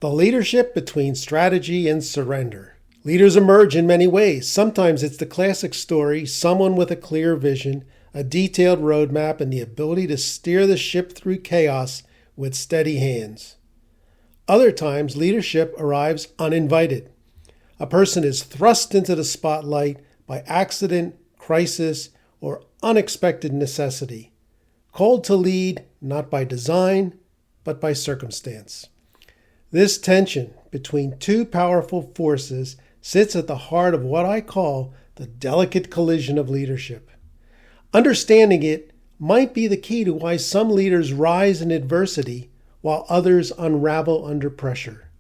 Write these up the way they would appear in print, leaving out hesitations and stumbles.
The leadership between strategy and surrender. Leaders emerge in many ways. Sometimes it's the classic story, someone with a clear vision, a detailed roadmap, and the ability to steer the ship through chaos with steady hands. Other times, leadership arrives uninvited. A person is thrust into the spotlight by accident, crisis, or unexpected necessity. Called to lead not by design, but by circumstance. This tension between two powerful forces sits at the heart of what I call the delicate collision of leadership. Understanding it might be the key to why some leaders rise in adversity while others unravel under pressure.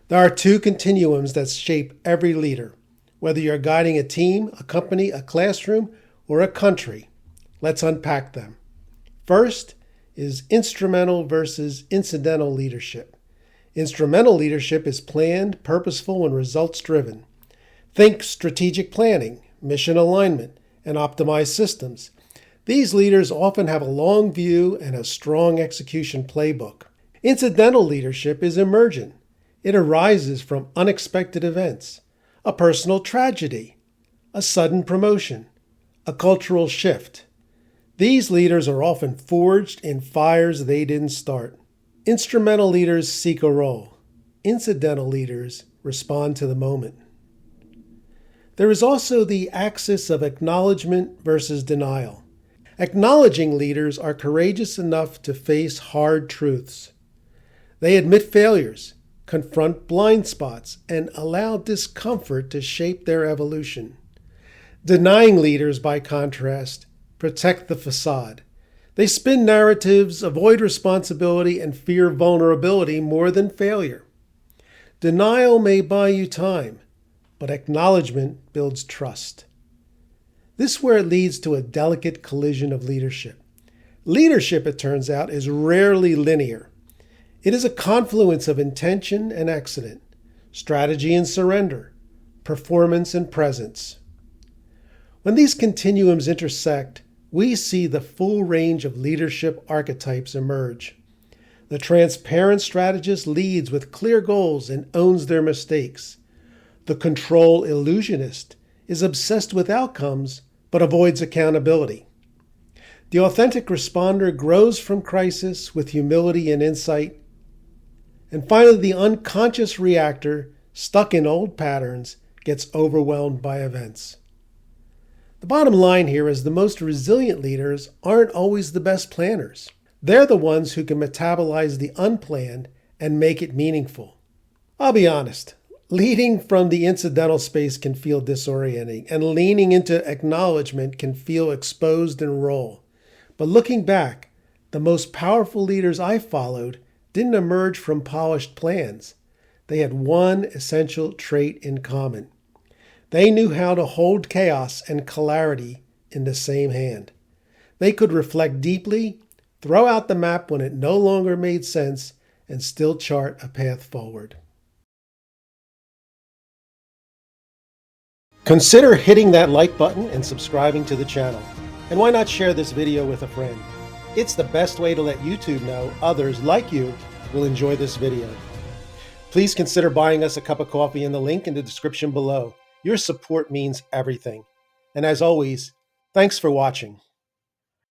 There are two continuums that shape every leader, whether you're guiding a team, a company, a classroom, or a country. Let's unpack them. First is instrumental versus incidental leadership. Instrumental leadership is planned, purposeful, and results-driven. Think strategic planning, mission alignment, and optimized systems. These leaders often have a long view and a strong execution playbook. Incidental leadership is emergent. It arises from unexpected events, a personal tragedy, a sudden promotion, a cultural shift. These leaders are often forged in fires they didn't start. Instrumental leaders seek a role. Incidental leaders respond to the moment. There is also the axis of acknowledgment versus denial. Acknowledging leaders are courageous enough to face hard truths. They admit failures, confront blind spots, and allow discomfort to shape their evolution. Denying leaders, by contrast, protect the facade. They spin narratives, avoid responsibility, and fear vulnerability more than failure. Denial may buy you time, but acknowledgement builds trust. This is where it leads to a delicate collision of leadership. Leadership, it turns out, is rarely linear. It is a confluence of intention and accident, strategy and surrender, performance and presence. When these continuums intersect, we see the full range of leadership archetypes emerge. The transparent strategist leads with clear goals and owns their mistakes. The control illusionist is obsessed with outcomes but avoids accountability. The authentic responder grows from crisis with humility and insight. And finally, the unconscious reactor, stuck in old patterns, gets overwhelmed by events. The bottom line here is the most resilient leaders aren't always the best planners. They're the ones who can metabolize the unplanned and make it meaningful. I'll be honest, leading from the incidental space can feel disorienting, and leaning into acknowledgement can feel exposed and raw. But looking back, the most powerful leaders I followed didn't emerge from polished plans. They had one essential trait in common. They knew how to hold chaos and clarity in the same hand. They could reflect deeply, throw out the map when it no longer made sense, and still chart a path forward. Consider hitting that like button and subscribing to the channel. And why not share this video with a friend? It's the best way to let YouTube know others like you will enjoy this video. Please consider buying us a cup of coffee in the link in the description below. Your support means everything. And as always, thanks for watching.